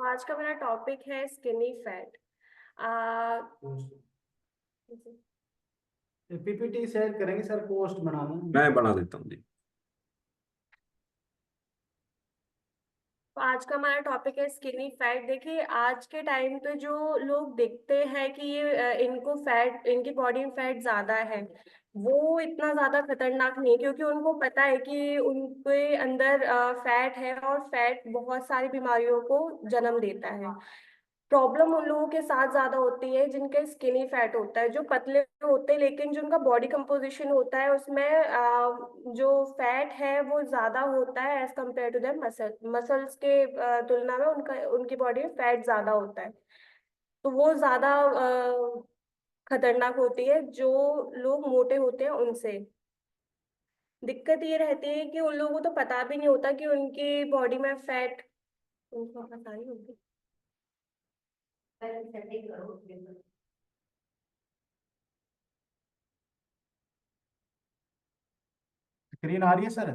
आज का मेरा टॉपिक है स्किनी फैट। आ, पीपीटी शेयर करेंगे सर, पोस्ट बनाना मैं बना देता हूँ जी। तो आज का हमारा टॉपिक है स्किनी फैट। देखिए, आज के टाइम पे जो लोग देखते हैं कि ये इनको फैट, इनकी बॉडी में फैट ज्यादा है, वो इतना ज्यादा खतरनाक नहीं है, क्योंकि उनको पता है कि उनके अंदर फैट है और फैट बहुत सारी बीमारियों को जन्म देता है। प्रॉब्लम उन लोगों के साथ ज्यादा होती है जिनके स्किनी फैट होता है, जो पतले होते हैं लेकिन जो उनका बॉडी कंपोजिशन होता है उसमें जो फैट है वो ज्यादा होता है as compare to their muscles के तुलना में उनका उनकी बॉडी में फैट ज्यादा होता है। तो वो ज्यादा खतरनाक होती है जो लोग मोटे होते हैं उनसे। दिक्कत ये रहती है कि उन लोगों को तो पता भी नहीं होता कि उनकी बॉडी में फैट, उनको पता नहीं होती। स्क्रीन आ रही है सर?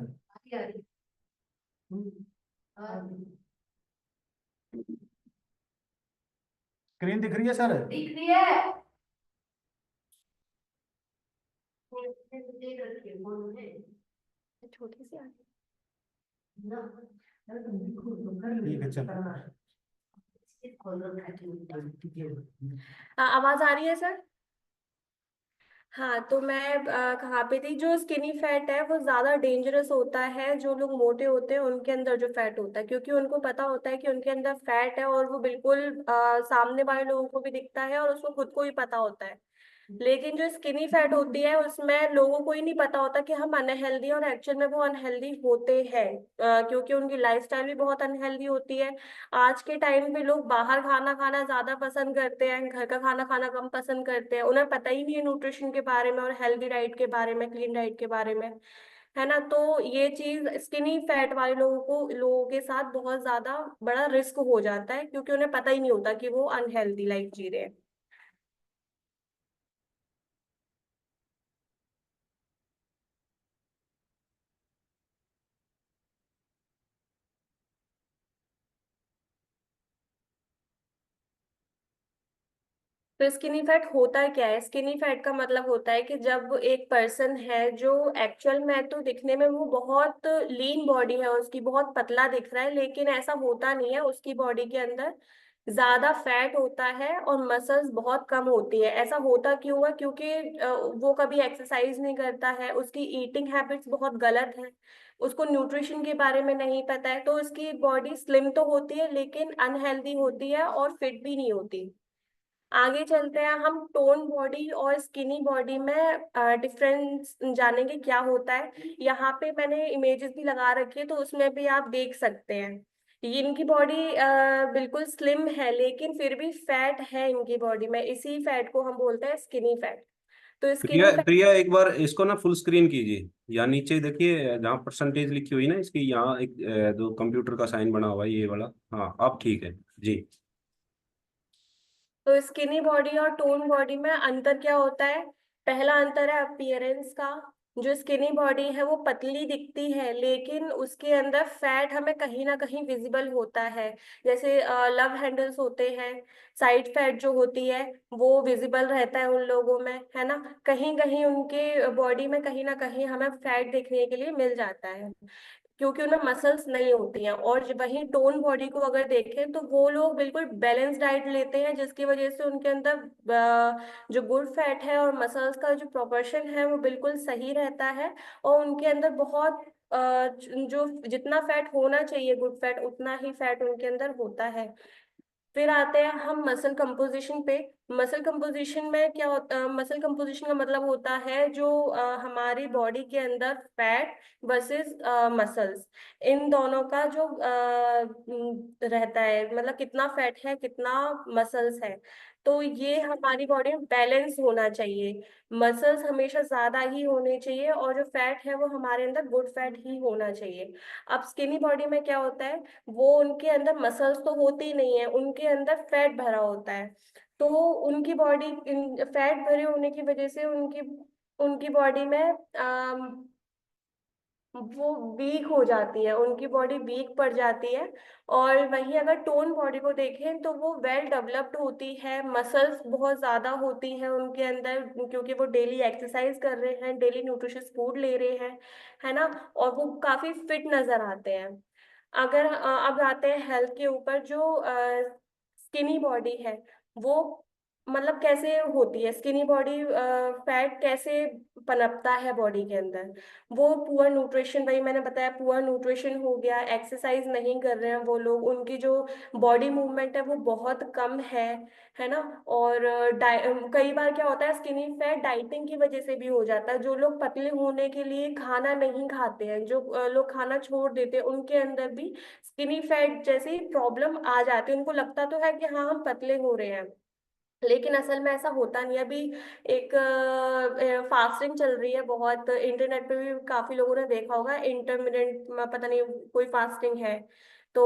स्क्रीन दिख रही है सर? दिख रही है। छोटी सी आ ठीक है चलो। आवाज आ रही है सर? हाँ, तो मैं कहाँ पे थी। जो स्किनी फैट है वो ज्यादा डेंजरस होता है जो लोग मोटे होते हैं उनके अंदर जो फैट होता है, क्योंकि उनको पता होता है कि उनके अंदर फैट है और वो बिल्कुल सामने वाले लोगों को भी दिखता है और उसको खुद को भी पता होता है। लेकिन जो स्किनी फैट होती है उसमें लोगों को ही नहीं पता होता कि हम अनहेल्दी, और एक्चुअल में वो अनहेल्दी होते हैं क्योंकि उनकी लाइफस्टाइल भी बहुत अनहेल्दी होती है। आज के टाइम पे लोग बाहर खाना खाना ज्यादा पसंद करते हैं, घर का खाना खाना कम पसंद करते हैं। उन्हें पता ही नहीं है न्यूट्रिशन के बारे में और हेल्दी डाइट के बारे में, क्लीन डाइट के बारे में, है ना। तो ये चीज स्किनी फैट वाले लोगों के साथ बहुत ज्यादा बड़ा रिस्क हो जाता है, क्योंकि उन्हें पता ही नहीं होता कि वो अनहेल्दी लाइफ जी रहे हैं। तो स्किनी फैट होता क्या है? स्किनी फैट का मतलब होता है कि जब एक पर्सन है जो एक्चुअल में तो दिखने में वो बहुत लीन बॉडी है उसकी, बहुत पतला दिख रहा है, लेकिन ऐसा होता नहीं है। उसकी बॉडी के अंदर ज्यादा फैट होता है और मसल्स बहुत कम होती है। ऐसा होता क्यों है? क्योंकि वो कभी एक्सरसाइज नहीं करता है, उसकी ईटिंग हैबिट्स बहुत गलत है, उसको न्यूट्रिशन के बारे में नहीं पता है, तो उसकी बॉडी स्लिम तो होती है लेकिन अनहेल्दी होती है और फिट भी नहीं होती। आगे चलते हैं, हम टोन बॉडी और स्किनी बॉडी में डिफरेंस जानेंगे क्या होता है। यहाँ पे मैंने इमेजेस भी लगा रखी है तो उसमें भी आप देख सकते हैं। ये इनकी बॉडी बिल्कुल स्लिम है लेकिन फिर भी फैट है इनकी बॉडी में, इसी फैट को हम बोलते हैं स्किनी फैट। तो प्रिया स्किनी फैट, प्रिया एक बार इसको ना फुल स्क्रीन कीजिए। यहाँ नीचे देखिए जहाँ परसेंटेज लिखी हुई ना इसकी, यहाँ एक जो कंप्यूटर का साइन बना हुआ है ये वाला। हाँ अब ठीक है जी। तो स्किनी बॉडी और टोन बॉडी में अंतर क्या होता है? पहला अंतर है अपीयरेंस का। जो स्किनी बॉडी है वो पतली दिखती है लेकिन उसके अंदर फैट हमें कहीं ना कहीं विजिबल होता है। जैसे लव हैंडल्स होते हैं, साइड फैट जो होती है वो विजिबल रहता है उन लोगों में, है ना। कहीं कहीं उनके बॉडी में कहीं ना कहीं हमें फैट देखने के लिए मिल जाता है, क्योंकि उनमें मसल्स नहीं होती हैं। और वहीं टोन बॉडी को अगर देखें तो वो लोग बिल्कुल बैलेंस डाइट लेते हैं, जिसकी वजह से उनके अंदर जो गुड फैट है और मसल्स का जो प्रोपोर्शन है वो बिल्कुल सही रहता है। और उनके अंदर बहुत जो जितना फैट होना चाहिए गुड फैट, उतना ही फैट उनके अंदर होता है। फिर आते हैं हम मसल कंपोजिशन पे। मसल कंपोजिशन में क्या होता है? मसल कंपोजिशन का मतलब होता है जो हमारी बॉडी के अंदर फैट वर्सेस मसल्स, इन दोनों का जो रहता है, मतलब कितना फैट है कितना मसल्स है। तो ये हमारी बॉडी में बैलेंस होना चाहिए। मसल्स हमेशा ज्यादा ही होने चाहिए और जो फैट है वो हमारे अंदर गुड फैट ही होना चाहिए। अब स्किनी बॉडी में क्या होता है? वो उनके अंदर मसल्स तो होते ही नहीं है, उनके अंदर फैट भरा होता है। तो उनकी बॉडी फैट भरे होने की वजह से उनकी उनकी बॉडी में वो वीक हो जाती है, उनकी बॉडी वीक पड़ जाती है। और वहीं अगर टोन बॉडी को देखें तो वो वेल डेवलप्ड होती है, मसल्स बहुत ज्यादा होती हैं उनके अंदर, क्योंकि वो डेली एक्सरसाइज कर रहे हैं, डेली न्यूट्रिशियस फूड ले रहे हैं, है ना। और वो काफी फिट नजर आते हैं। अगर अब आते हैं हेल्थ के ऊपर, जो स्किनी बॉडी है वो मतलब कैसे होती है स्किनी बॉडी, फैट कैसे पनपता है बॉडी के अंदर। वो पुअर न्यूट्रिशन, वही मैंने बताया, पुअर न्यूट्रिशन हो गया, एक्सरसाइज नहीं कर रहे हैं वो लोग, उनकी जो बॉडी मूवमेंट है वो बहुत कम है ना। और कई बार क्या होता है, स्किनी फैट डाइटिंग की वजह से भी हो जाता है। जो लोग पतले होने के लिए खाना नहीं खाते हैं, जो लोग खाना छोड़ देते हैं, उनके अंदर भी स्किनी फैट जैसी प्रॉब्लम आ जाती है। उनको लगता तो है कि हाँ हम पतले हो रहे हैं, लेकिन असल में ऐसा होता नहीं है। अभी एक फास्टिंग चल रही है बहुत, इंटरनेट पे भी काफी लोगों ने देखा होगा, इंटरमिटेंट पता नहीं कोई फास्टिंग है। तो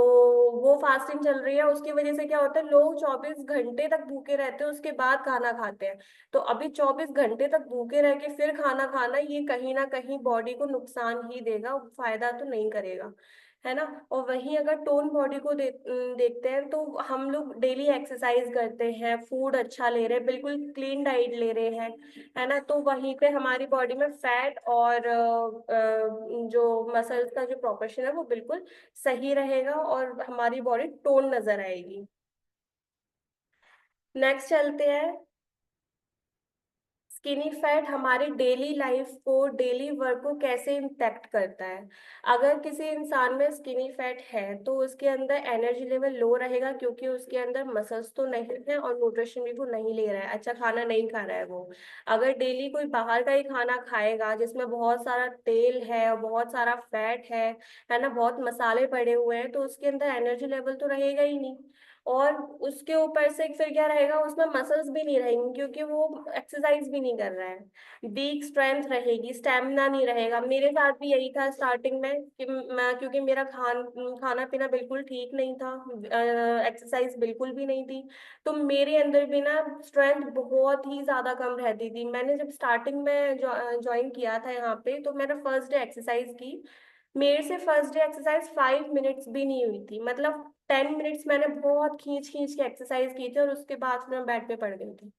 वो फास्टिंग चल रही है, उसकी वजह से क्या होता है, लोग 24 घंटे तक भूखे रहते हैं, उसके बाद खाना खाते हैं। तो अभी 24 घंटे तक भूखे रह के फिर खाना खाना, ये कहीं ना कहीं बॉडी को नुकसान ही देगा, फायदा तो नहीं करेगा, है ना। और वहीं अगर टोन बॉडी को देखते हैं तो हम लोग डेली एक्सरसाइज करते हैं, फूड अच्छा ले रहे हैं, बिल्कुल क्लीन डाइट ले रहे हैं, है ना। तो वहीं पे हमारी बॉडी में फैट और जो मसल्स का जो प्रोपोर्शन है वो बिल्कुल सही रहेगा, और हमारी बॉडी टोन नजर आएगी। नेक्स्ट चलते हैं। स्किनी फैट हमारी डेली लाइफ को, डेली वर्क को कैसे इम्पैक्ट करता है। अगर किसी इंसान में स्किनी फैट है तो उसके अंदर एनर्जी लेवल लो रहेगा, क्योंकि उसके अंदर मसल्स तो नहीं है और न्यूट्रिशन भी वो नहीं ले रहा है, अच्छा खाना नहीं खा रहा है वो। अगर डेली कोई बाहर का ही खाना खाएगा जिसमें बहुत सारा तेल है और बहुत सारा फैट है ना, बहुत मसाले पड़े हुए हैं, तो उसके अंदर एनर्जी लेवल तो रहेगा ही नहीं। और उसके ऊपर से फिर क्या रहेगा, उसमें मसल्स भी नहीं रहेंगी, क्योंकि वो एक्सरसाइज भी नहीं कर रहा है। वीक स्ट्रेंथ रहेगी, स्टेमिना नहीं रहेगा। मेरे साथ भी यही था स्टार्टिंग में कि मैं, क्योंकि मेरा खाना पीना बिल्कुल ठीक नहीं था, एक्सरसाइज बिल्कुल भी नहीं थी, तो मेरे अंदर भी ना स्ट्रेंथ बहुत ही ज्यादा कम रहती थी। मैंने जब स्टार्टिंग में ज्वाइन किया था यहाँ पे, तो मैंने फर्स्ट डे एक्सरसाइज की। मेरे से फर्स्ट डे एक्सरसाइज 5 मिनट्स भी नहीं हुई थी, मतलब 10 मिनट्स मैंने बहुत खींच खींच के एक्सरसाइज की थी, और उसके बाद फिर मैं बेड पे पड़ गई थी।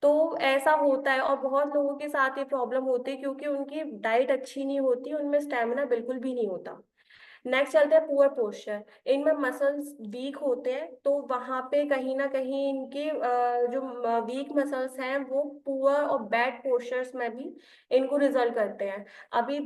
तो ऐसा होता है, और बहुत लोगों के साथ ये प्रॉब्लम होती है, क्योंकि उनकी डाइट अच्छी नहीं होती, उनमें स्टेमिना बिल्कुल भी नहीं होता। नेक्स्ट चलते हैं पुअर पोस्चर। इनमें मसल्स वीक होते हैं, तो वहां पे कहीं ना कहीं इनके जो वीक मसल्स हैं वो पुअर और बैड पोस्चर्स में भी इनको रिजल्ट करते हैं। अभी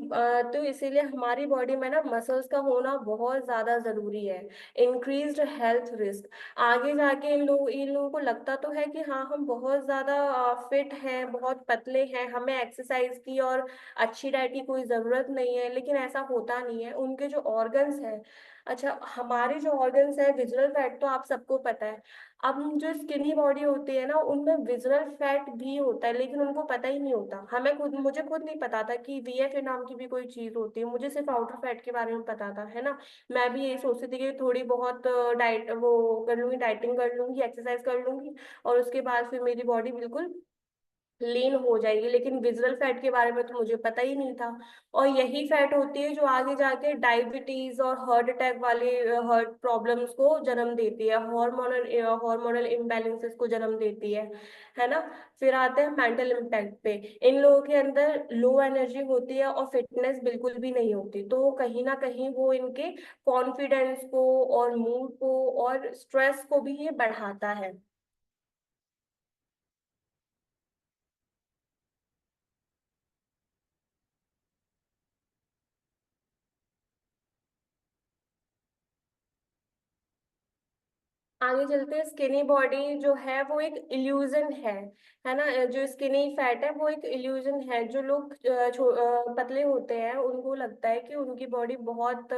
तो इसीलिए हमारी बॉडी में ना मसल्स का होना बहुत ज्यादा जरूरी है। इंक्रीज्ड हेल्थ रिस्क, आगे जाके इन लोगों को लगता तो है कि हाँ हम बहुत ज्यादा फिट हैं, बहुत पतले हैं, हमें एक्सरसाइज की और अच्छी डाइट की कोई जरूरत नहीं है, लेकिन ऐसा होता नहीं है। उनके जो ऑर्गन्स हैं, अच्छा हमारे जो ऑर्गन्स हैं, विजुअल फैट तो आप सबको पता है। अब जो स्किनी बॉडी होती है ना, उनमें विजुअल फैट भी होता है, लेकिन उनको पता ही नहीं होता। मुझे खुद नहीं पता था कि वीएफए नाम की भी कोई चीज होती है, मुझे सिर्फ आउटर फैट के बारे में पता था, है ना। मैं भी यही सोचती थी कि थोड़ी बहुत डाइट वो कर लूंगी, डाइटिंग कर लूंगी, एक्सरसाइज कर लूंगी, और उसके बाद फिर मेरी बॉडी बिल्कुल लीन हो जाएगी, लेकिन विजुअल फैट के बारे में तो मुझे पता ही नहीं था। और यही फैट होती है जो आगे जाके डायबिटीज और हार्ट अटैक वाले हार्ट प्रॉब्लम्स को जन्म देती है, हार्मोनल इम्बैलेंसेस को जन्म देती है ना। फिर आते हैं मेंटल इम्पैक्ट पे। इन लोगों के अंदर लो एनर्जी होती है और फिटनेस बिल्कुल भी नहीं होती, तो कहीं ना कहीं वो इनके कॉन्फिडेंस को और मूड को और स्ट्रेस को भी ये बढ़ाता है। आगे चलते हैं। स्किनी बॉडी जो है वो एक इल्यूजन है ना। जो स्किनी फैट है वो एक इल्यूजन है। जो लोग पतले होते हैं उनको लगता है कि उनकी बॉडी बहुत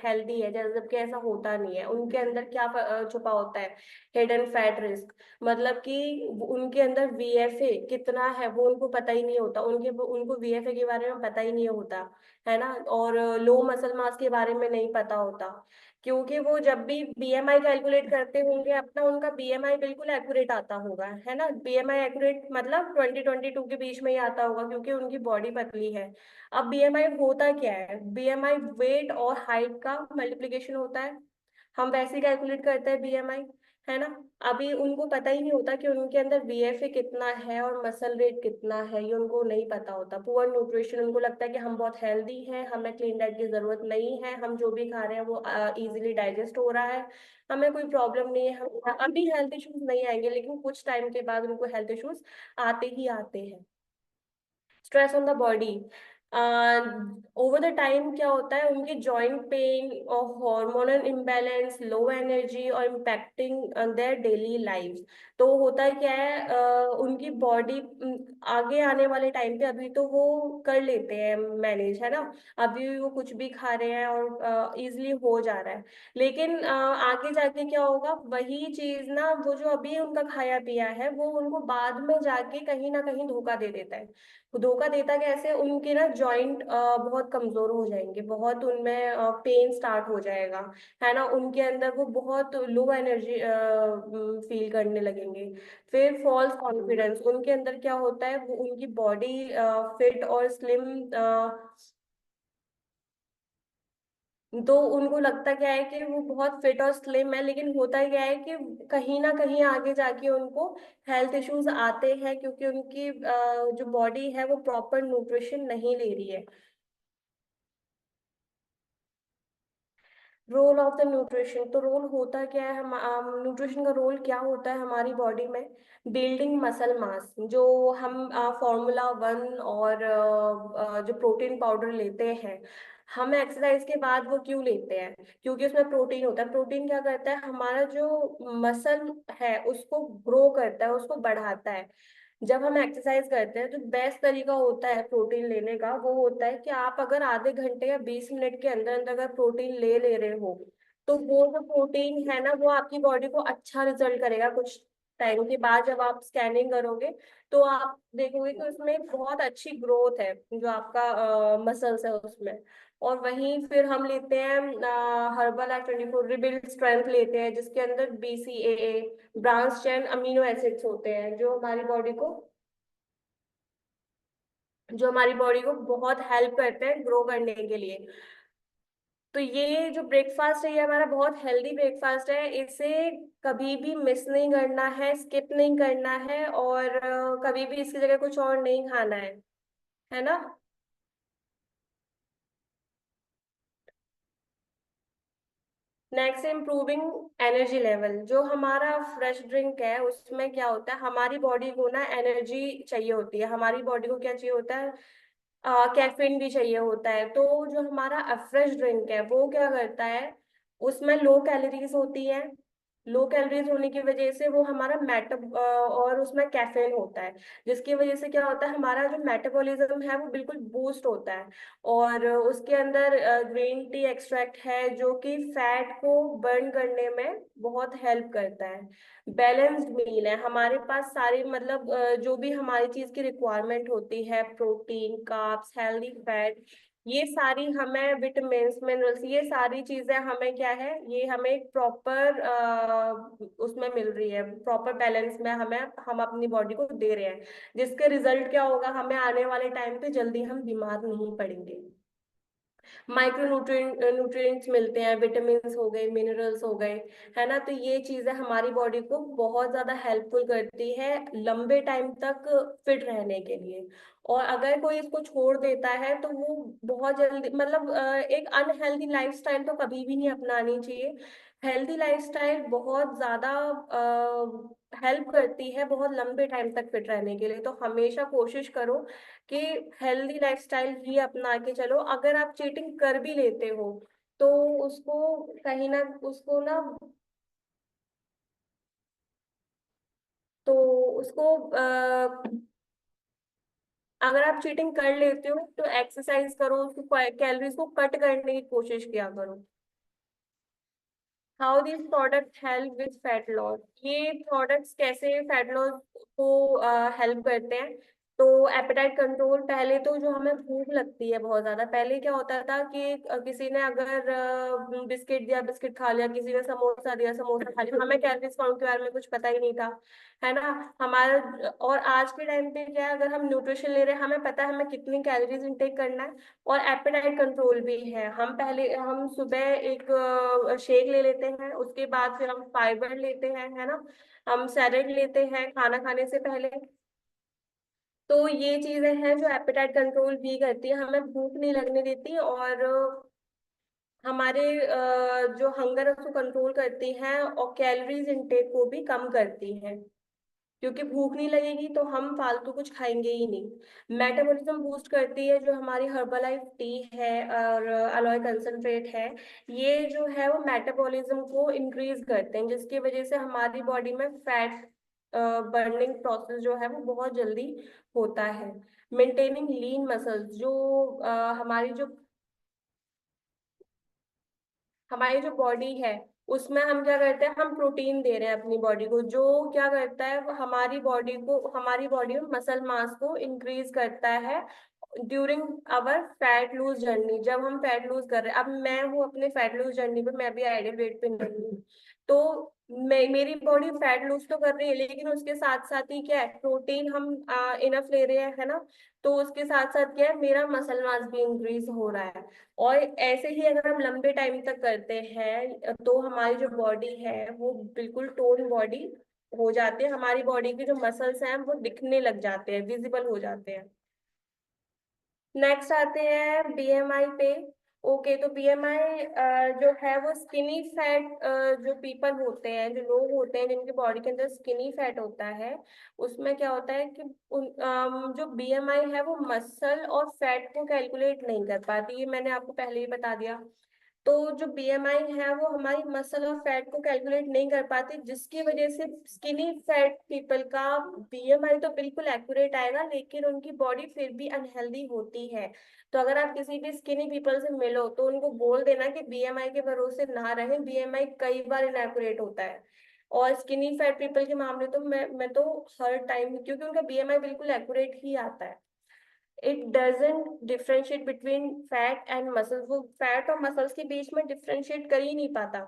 हेल्दी है, जबकि ऐसा होता नहीं है। उनके अंदर क्या छुपा होता है, हिडन फैट रिस्क, मतलब कि उनके अंदर वीएफए कितना है वो उनको पता ही नहीं होता, उनको वीएफए के बारे में पता ही नहीं होता, है ना। और लो मसल मास के बारे में नहीं पता होता, क्योंकि वो जब भी बीएमआई कैलकुलेट करते करते होंगे अपना, उनका बीएमआई बिल्कुल एक्यूरेट आता होगा, है ना। बीएमआई एक्यूरेट मतलब 20-22 के बीच में ही आता होगा, क्योंकि उनकी बॉडी पतली है। अब बीएमआई होता क्या है, बीएमआई वेट और हाइट का मल्टीप्लिकेशन होता है। हम वैसे ही कैलकुलेट करते हैं बीएमआई, है ना। अभी उनको पता ही नहीं होता कि उनके अंदर वीएफए कितना है और मसल रेट कितना है, ये उनको नहीं पता होता। पुअर न्यूट्रिशन, उनको लगता है कि हम बहुत हेल्दी हैं, हमें क्लीन डाइट की जरूरत नहीं है, हम जो भी खा रहे हैं वो इजीली डाइजेस्ट हो रहा है, हमें कोई प्रॉब्लम नहीं है, हम अभी हेल्थ इश्यूज नहीं आएंगे, लेकिन कुछ टाइम के बाद उनको हेल्थ इश्यूज आते ही आते हैं। Stress on the body, over the time क्या होता है, उनके जॉइंट पेन और हार्मोनल इम्बैलेंस, लो एनर्जी और इम्पैक्टिंग देयर डेली लाइफ। तो होता है क्या है, उनकी बॉडी आगे आने वाले टाइम पे, अभी तो वो कर लेते हैं मैनेज, है ना, अभी वो कुछ भी खा रहे हैं और इजिली हो जा रहा है, लेकिन आगे जाके क्या होगा, वही चीज ना, वो जो अभी उनका खाया पिया है वो उनको बाद में जाके कहीं ना कहीं धोखा दे देता है। धोखा देता कैसे, उनके ना जॉइंट बहुत कमजोर हो जाएंगे, बहुत उनमें पेन स्टार्ट हो जाएगा, है ना, उनके अंदर वो बहुत लो एनर्जी फील करने लगेंगे। फिर फॉल्स कॉन्फिडेंस, उनके अंदर क्या होता है, वो उनकी बॉडी फिट और स्लिम, तो उनको लगता क्या है कि वो बहुत फिट और स्लिम है, लेकिन होता क्या है कि कहीं ना कहीं आगे जाके उनको हेल्थ इश्यूज आते हैं, क्योंकि उनकी जो बॉडी है वो प्रॉपर न्यूट्रिशन नहीं ले रही है। रोल ऑफ द न्यूट्रिशन, तो रोल होता क्या है, हम न्यूट्रिशन का रोल क्या होता है हमारी बॉडी में, बिल्डिंग मसल मास। जो हम Formula 1 और जो प्रोटीन पाउडर लेते हैं, हम एक्सरसाइज के बाद वो क्यों लेते हैं, क्योंकि उसमें प्रोटीन होता है। प्रोटीन क्या करता है, हमारा जो मसल है उसको ग्रो करता है, उसको बढ़ाता है। जब हम एक्सरसाइज करते हैं, तो बेस्ट तरीका होता है प्रोटीन लेने का, वो होता है कि आप अगर आधे घंटे या 20 मिनट के अंदर अंदर अगर प्रोटीन ले रहे हो, तो वो जो प्रोटीन है ना, वो आपकी बॉडी को अच्छा रिजल्ट करेगा। कुछ टाइम के बाद जब आप स्कैनिंग करोगे, तो आप देखोगे कि उसमें बहुत अच्छी ग्रोथ है, जो आपका मसल्स है उसमें। और वहीं फिर हम लेते हैं हर्बल F24 रिबिल्ड स्ट्रेंथ लेते हैं, जिसके अंदर BCAA branch chain amino acids होते हैं, जो हमारी बॉडी को बहुत हेल्प करते हैं ग्रो करने के लिए। तो ये जो ब्रेकफास्ट है, ये हमारा बहुत हेल्दी ब्रेकफास्ट है, इसे कभी भी मिस नहीं करना है, स्किप नहीं करना है, और कभी भी इसकी जगह कुछ और नहीं खाना है ना। Next, improving energy level. जो हमारा फ्रेश ड्रिंक है, उसमें क्या होता है, हमारी बॉडी को ना एनर्जी चाहिए होती है, हमारी बॉडी को क्या चाहिए होता है, कैफीन भी चाहिए होता है। तो जो हमारा फ्रेश ड्रिंक है वो क्या करता है, उसमें लो कैलोरीज होती है, लो कैलोरीज होने की वजह से वो हमारा और उसमें कैफीन होता है, जिसकी वजह से क्या होता है, हमारा जो मेटाबॉलिज्म है वो बिल्कुल बूस्ट होता है। और उसके अंदर ग्रीन टी एक्सट्रैक्ट है, जो कि फैट को बर्न करने में बहुत हेल्प करता है। बैलेंस्ड मील है हमारे पास, सारी मतलब जो भी हमारी चीज की रिक्वायरमेंट होती है, प्रोटीन, कार्ब्स, हेल्दी फैट, ये सारी हमें, विटामिन्स, मिनरल्स, ये सारी चीजें हमें क्या है, ये हमें एक प्रॉपर उसमें मिल रही है, प्रॉपर बैलेंस में हमें, हम अपनी बॉडी को दे रहे हैं, जिसके रिजल्ट क्या होगा, हमें आने वाले टाइम पे जल्दी हम बीमार नहीं पड़ेंगे। माइक्रो न्यूट्रिएंट्स मिलते हैं, विटामिन्स हो गए, मिनरल्स हो गए, है ना। तो ये चीजें हमारी बॉडी को बहुत ज्यादा हेल्पफुल करती है लंबे टाइम तक फिट रहने के लिए। और अगर कोई इसको छोड़ देता है, तो वो बहुत जल्दी, मतलब एक अनहेल्दी लाइफस्टाइल तो कभी भी नहीं अपनानी चाहिए। हेल्दी लाइफस्टाइल बहुत ज्यादा हेल्प करती है बहुत लंबे टाइम तक फिट रहने के लिए। तो हमेशा कोशिश करो कि हेल्दी लाइफस्टाइल ही अपना के चलो। अगर आप चीटिंग कर भी लेते हो, तो उसको कहीं ना, उसको ना, तो उसको अगर आप चीटिंग कर लेते हो, तो एक्सरसाइज करो, उसको कैलोरीज को कट करने की कोशिश किया करो। How this product help with fat loss, ये प्रोडक्ट्स कैसे फैट लॉस को हेल्प करते हैं। तो एपेटाइट कंट्रोल, पहले तो जो हमें भूख लगती है बहुत ज्यादा, पहले क्या होता था कि किसी ने अगर बिस्किट दिया, बिस्किट खा लिया, किसी ने समोसा दिया, समोसा खा लिया, हमें कैलोरीज काउंट के बारे में कुछ पता ही नहीं था, है ना। हमारा और आज के टाइम पे क्या है, अगर हम न्यूट्रिशन ले रहे हैं, हमें पता है हमें कितनी कैलोरीज इंटेक करना है। और एपेटाइट कंट्रोल भी है, हम सुबह एक शेक ले लेते हैं, उसके बाद फिर हम फाइबर लेते हैं, है ना। हम सैलेड लेते हैं खाना खाने से पहले। तो ये चीजें हैं जो एपेटाइट कंट्रोल भी करती है, हमें भूख नहीं लगने देती, और हमारे जो हंगर है उसको कंट्रोल करती हैं, और कैलोरीज इंटेक को भी कम करती हैं, क्योंकि भूख नहीं लगेगी तो हम फालतू कुछ खाएंगे ही नहीं। मेटाबॉलिज्म बूस्ट करती है, जो हमारी हर्बलाइफ टी है और अलोए कंसंट्रेट है, ये जो है वो मेटाबॉलिज्म को इंक्रीज करते हैं, जिसकी वजह से हमारी बॉडी में फैट बर्निंग प्रोसेस जो है वो बहुत जल्दी होता है। मेंटेनिंग लीन मसल्स, जो हमारी जो बॉडी है, उसमें हम क्या करते हैं, हम प्रोटीन दे रहे हैं अपनी बॉडी को, जो क्या करता है वो हमारी बॉडी में मसल मास को इंक्रीज करता है during our fat lose journey. जब हम फैट लूज कर रहे हैं, अब मैं हूँ अपने फैट लूज जर्नी पे, मैं भी आइडियल वेट पे नहीं हूँ, तो मेरी बॉडी फैट लूज तो कर रही है, लेकिन उसके साथ साथ ही क्या है, प्रोटीन हम इनफ ले रहे हैं, है ना। तो उसके साथ साथ क्या है, मेरा मसल मास भी इंक्रीज हो रहा है। और ऐसे ही अगर हम लंबे टाइम तक करते हैं, तो हमारी जो बॉडी है वो बिल्कुल टोन बॉडी हो जाती है, हमारी बॉडी के जो मसल्स हैं वो दिखने लग जाते हैं, विजिबल हो जाते हैं। नेक्स्ट आते हैं बीएमआई पे। ओके, तो बीएमआई जो है वो स्किनी फैट, जो पीपल होते हैं, जो लोग होते हैं जिनकी बॉडी के अंदर स्किनी फैट होता है, उसमें क्या होता है कि जो बीएमआई है वो मसल और फैट को कैलकुलेट नहीं कर पाती, ये मैंने आपको पहले ही बता दिया। तो जो बीएमआई है वो हमारी मसल और फैट को कैलकुलेट नहीं कर पाती, जिसकी वजह से स्किनी फैट पीपल का बीएमआई तो बिल्कुल एक्यूरेट आएगा, लेकिन उनकी बॉडी फिर भी अनहेल्दी होती है। तो अगर आप किसी भी स्किनी पीपल से मिलो तो उनको बोल देना कि बीएमआई के भरोसे ना रहे, बीएमआई कई बार इनएक्यूरेट होता है। और स्किनी फैट पीपल के मामले तो मैं तो हर टाइम, क्योंकि उनका बीएमआई बिल्कुल एक्यूरेट ही आता है। It doesn't differentiate between fat and muscles, वो फैट और मसल्स के बीच में डिफ्रेंशिएट कर ही नहीं पाता।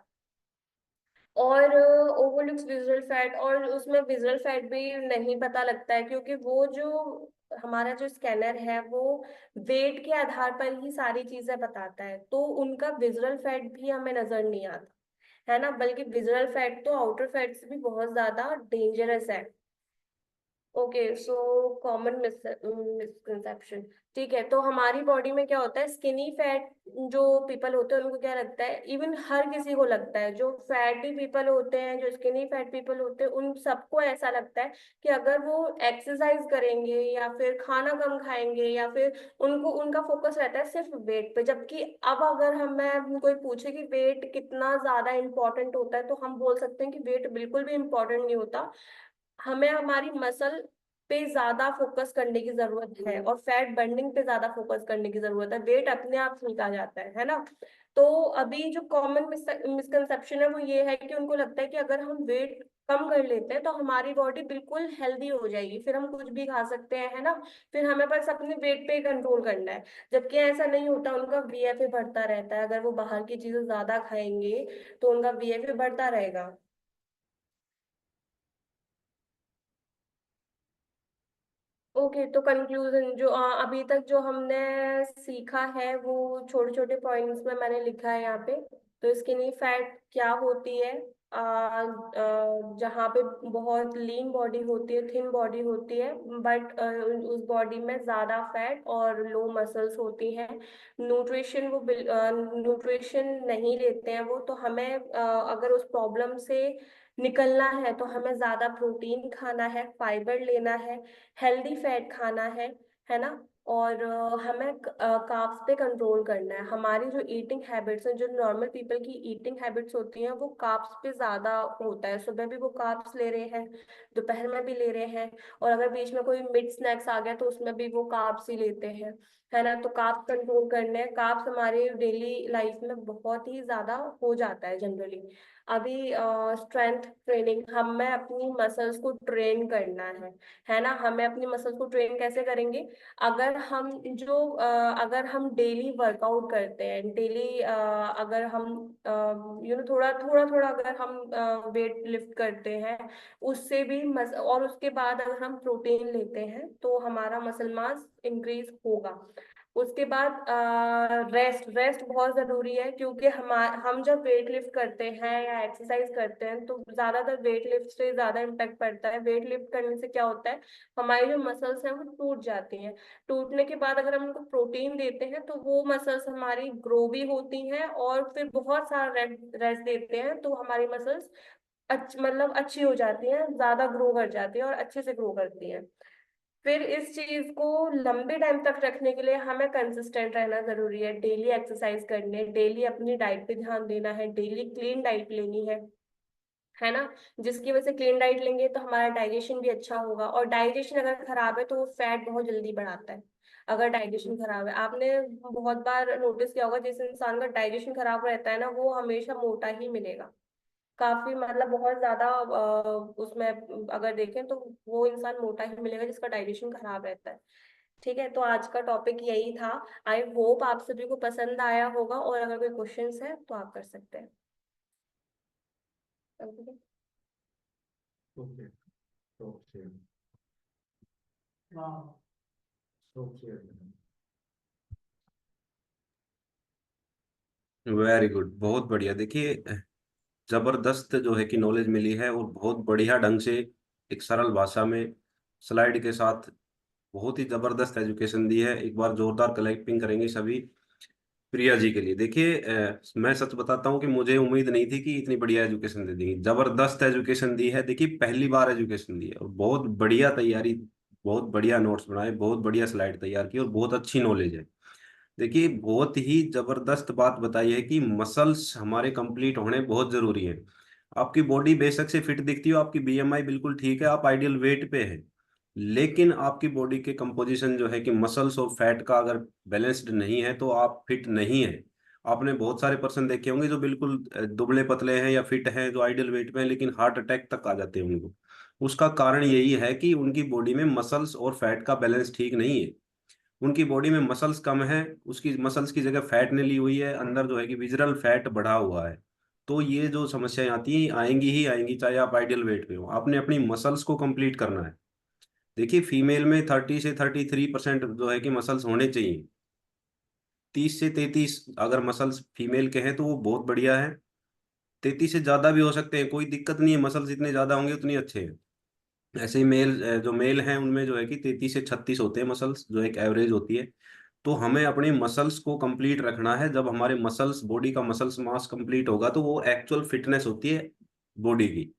और ओवरलुक्स विजुअल फैट, और उसमें विजुअल फैट भी नहीं पता लगता है, क्योंकि वो जो हमारा जो स्कैनर है वो वेट के आधार पर ही सारी चीजें बताता है, तो उनका विजुअल फैट भी हमें नजर नहीं आता, है ना। बल्कि विजुअल फैट तो आउटर फैट से भी बहुत ज्यादा डेंजरस है। Okay, so common misconception. ठीक है, तो हमारी बॉडी में क्या होता है, स्किनी फैट जो पीपल होते हैं उनको क्या लगता है, इवन हर किसी को लगता है, जो फैटी पीपल होते हैं, जो स्किनी फैट पीपल होते हैं, उन सबको ऐसा लगता है कि अगर वो एक्सरसाइज करेंगे या फिर खाना कम खाएंगे, या फिर उनका फोकस रहता है सिर्फ वेट पे। जबकि अब अगर हमें कोई पूछे कि वेट कितना ज्यादा इंपॉर्टेंट होता है, तो हम बोल सकते हैं कि वेट बिल्कुल भी इंपॉर्टेंट नहीं होता, हमें हमारी मसल पे ज्यादा फोकस करने की जरूरत है, और फैट बर्निंग पे ज्यादा फोकस करने की जरूरत है, वेट अपने आप निकल जाता है ना। तो अभी जो कॉमन मिसकंसेप्शन है वो ये है कि उनको लगता है कि अगर हम वेट कम कर लेते हैं तो हमारी बॉडी बिल्कुल हेल्दी हो जाएगी, फिर हम कुछ भी खा सकते हैं, है ना। फिर हमें बस अपने वेट पे कंट्रोल करना है। जबकि ऐसा नहीं होता, उनका वीएफए बढ़ता रहता है, अगर वो बाहर की चीजें ज्यादा खाएंगे तो उनका वीएफए बढ़ता रहेगा। ओके, तो कंक्लूजन जो अभी तक जो हमने सीखा है वो छोटे छोटे पॉइंट्स में मैंने लिखा है यहाँ पे। तो स्किनी फैट क्या होती है, जहाँ पे बहुत लीन बॉडी होती है, थिन बॉडी होती है, बट उस बॉडी में ज्यादा फैट और लो मसल्स होती हैं। न्यूट्रिशन नहीं लेते हैं वो, तो हमें अगर उस प्रॉब्लम से निकलना है तो हमें ज्यादा प्रोटीन खाना है, फाइबर लेना है, हेल्दी फैट खाना है ना। और हमें कार्ब्स पे कंट्रोल करना है। हमारी जो ईटिंग हैबिट्स हैं, जो नॉर्मल पीपल की ईटिंग हैबिट्स होती हैं, वो कार्ब्स पे ज्यादा होता है, सुबह भी वो कार्ब्स ले रहे हैं, दोपहर में भी ले रहे हैं, और अगर बीच में कोई मिड स्नैक्स आ गया तो उसमें भी वो कार्ब्स ही लेते हैं, है ना। तो कार्ब्स कंट्रोल करने हैं। कार्ब्स हमारे डेली लाइफ में बहुत ही ज्यादा हो जाता है जनरली। अभी स्ट्रेंथ ट्रेनिंग, हमें अपनी मसल्स को ट्रेन करना है ना। हमें अपनी मसल्स को ट्रेन कैसे करेंगे? अगर हम अगर हम डेली वर्कआउट करते हैं, डेली अगर हम थोड़ा थोड़ा थोड़ा अगर हम वेट लिफ्ट करते हैं, उससे भी और उसके बाद अगर हम प्रोटीन लेते हैं तो हमारा मसल मास इंक्रीज होगा। उसके बाद रेस्ट रेस्ट बहुत जरूरी है, क्योंकि हम जब वेट लिफ्ट करते हैं या एक्सरसाइज करते हैं तो ज्यादातर वेट लिफ्ट से ज्यादा इम्पैक्ट पड़ता है। वेट लिफ्ट करने से क्या होता है, हमारी जो मसल्स हैं वो टूट जाती हैं। टूटने के बाद अगर हम उनको प्रोटीन देते हैं तो वो मसल्स हमारी ग्रो भी होती हैं, और फिर बहुत सारा रेस्ट देते हैं तो हमारी मसल्स मतलब अच्छी हो जाती हैं, ज्यादा ग्रो कर जाती है और अच्छे से ग्रो करती है। फिर इस चीज को लंबे टाइम तक रखने के लिए हमें कंसिस्टेंट रहना जरूरी है। डेली एक्सरसाइज करने, डेली अपनी डाइट पे ध्यान देना है, डेली क्लीन डाइट लेनी है ना। जिसकी वजह से क्लीन डाइट लेंगे तो हमारा डाइजेशन भी अच्छा होगा, और डाइजेशन अगर खराब है तो वो फैट बहुत जल्दी बढ़ाता है। अगर डाइजेशन खराब है, आपने बहुत बार नोटिस किया होगा, जिस इंसान का डाइजेशन खराब रहता है ना वो हमेशा मोटा ही मिलेगा। काफी मतलब बहुत ज्यादा उसमें अगर देखें तो वो इंसान मोटा ही मिलेगा जिसका डाइजेशन खराब रहता है। ठीक है, तो आज का टॉपिक यही था। आई होप आप सभी को पसंद आया होगा, और अगर कोई क्वेश्चंस है तो आप कर सकते हैं। Okay. ओके। ओके। हाँ। ओके। वेरी गुड, बहुत बढ़िया। देखिए, जबरदस्त जो है कि नॉलेज मिली है, और बहुत बढ़िया ढंग से एक सरल भाषा में स्लाइड के साथ बहुत ही जबरदस्त एजुकेशन दी है। एक बार जोरदार क्लैपिंग करेंगे सभी प्रिया जी के लिए। देखिए, मैं सच बताता हूँ कि मुझे उम्मीद नहीं थी कि इतनी बढ़िया एजुकेशन दे देंगी। जबरदस्त एजुकेशन दी है। देखिए, पहली बार एजुकेशन दी है, और बहुत बढ़िया तैयारी, बहुत बढ़िया नोट्स बनाए, बहुत बढ़िया स्लाइड तैयार की, और बहुत अच्छी नॉलेज है। देखिए, बहुत ही जबरदस्त बात बताई है कि मसल्स हमारे कंप्लीट होने बहुत जरूरी है। आपकी बॉडी बेशक से फिट दिखती हो, आपकी बीएमआई बिल्कुल ठीक है, आप आइडियल वेट पे है, लेकिन आपकी बॉडी के कंपोजिशन जो है कि मसल्स और फैट का अगर बैलेंस्ड नहीं है तो आप फिट नहीं है। आपने बहुत सारे पर्सन देखे होंगे जो बिल्कुल दुबले पतले हैं या फिट हैं, जो आइडियल वेट में हैं, लेकिन हार्ट अटैक तक आ जाते हैं उनको। उसका कारण यही है कि उनकी बॉडी में मसल्स और फैट का बैलेंस ठीक नहीं है। उनकी बॉडी में मसल्स कम है, उसकी मसल्स की जगह फैट ने ली हुई है, अंदर जो है कि विजरल फैट बढ़ा हुआ है। तो ये जो समस्याएं आती हैं आएंगी ही आएंगी, चाहे आप आइडियल वेट पे हो। आपने अपनी मसल्स को कंप्लीट करना है। देखिए, फीमेल में 30 से 33% जो है कि मसल्स होने चाहिए। 30 से 33 अगर मसल्स फीमेल के हैं तो वो बहुत बढ़िया है। 33 से ज्यादा भी हो सकते हैं, कोई दिक्कत नहीं है। मसल्स जितने ज्यादा होंगे उतने अच्छे हैं। ऐसे ही जो मेल हैं उनमें जो है कि 33 से 36 होते हैं मसल्स, जो एक एवरेज होती है। तो हमें अपने मसल्स को कंप्लीट रखना है। जब हमारे मसल्स, बॉडी का मसल्स मास कंप्लीट होगा तो वो एक्चुअल फिटनेस होती है बॉडी की।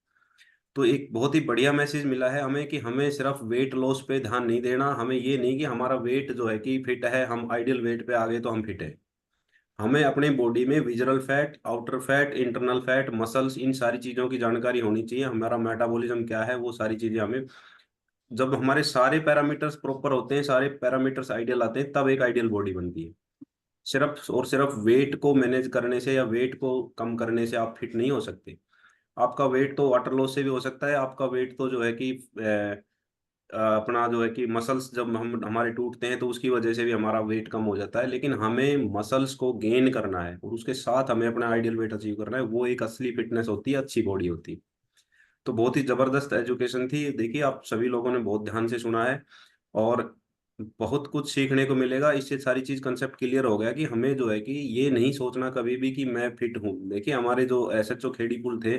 तो एक बहुत ही बढ़िया मैसेज मिला है हमें कि हमें सिर्फ वेट लॉस पे ध्यान नहीं देना। हमें ये नहीं कि हमारा वेट जो है कि फिट है, हम आइडियल वेट पे आ गए तो हम फिट है। हमें अपने बॉडी में visceral fat, outer fat, internal fat, muscles, इन सारी चीजों की जानकारी होनी चाहिए। हमारा मेटाबॉलिज्म क्या है, वो सारी चीजें हमें, जब हमारे सारे पैरामीटर्स प्रॉपर होते हैं, सारे पैरामीटर्स आइडियल आते हैं, तब एक आइडियल बॉडी बनती है। सिर्फ और सिर्फ वेट को मैनेज करने से या वेट को कम करने से आप फिट नहीं हो सकते। आपका वेट तो वाटर लॉस से भी हो सकता है। आपका वेट तो जो है कि अपना जो है कि मसल्स जब हम हमारे टूटते हैं तो उसकी वजह से भी हमारा वेट कम हो जाता है। लेकिन हमें मसल्स को गेन करना है, और उसके साथ हमें अपना आइडियल वेट अचीव करना है। वो एक असली फिटनेस होती है, अच्छी बॉडी होती है। तो बहुत ही जबरदस्त एजुकेशन थी। देखिए, आप सभी लोगों ने बहुत ध्यान से सुना है, और बहुत कुछ सीखने को मिलेगा। इससे सारी चीज कंसेप्ट क्लियर हो गया कि हमें जो है कि ये नहीं सोचना कभी भी कि मैं फिट हूँ। देखिए, हमारे जो एसएचओ खेड़ी पुल थे,